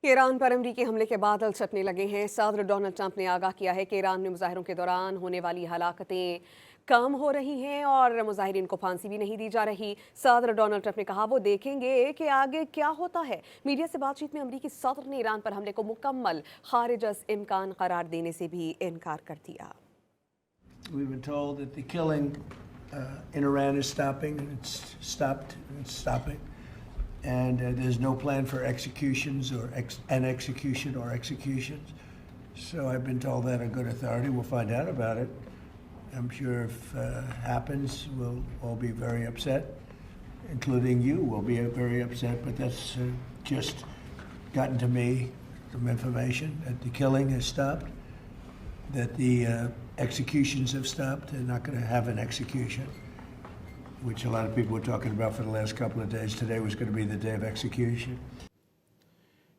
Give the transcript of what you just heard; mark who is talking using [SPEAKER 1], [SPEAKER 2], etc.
[SPEAKER 1] Iran पर अमरीकी हमले के बादल छटने लगे हैं। सदर डोनाल्ड ट्रंप ने आगाह किया है कि ईरान में मुजाहिरों के दौरान होने वाली हलाकतें कम हो रही हैं और मुजाहिरीन को फांसी भी नहीं दी जा रही। सदर डोनाल्ड ट्रंप ने कहा वो देखेंगे कि आगे क्या होता है। मीडिया से बातचीत में अमरीकी सदर ने ईरान पर हमले को मुकम्मल खारिज अज इम्कान करार देने से भी इनकार कर दिया।
[SPEAKER 2] We've been told that the killing in Iran is stopping, and it's stopped, and it's stopping. And there's no plan for executions or an execution or executions. So I've been told that on good authority. We'll find out about it. I'm sure if it happens, we'll all be very upset, including you will be very upset. But that's just gotten to me, some information that the killing has stopped, that the executions have stopped. They're not going to have an execution, which a lot of people were talking about for the last couple of days. Today was going to be the day of execution.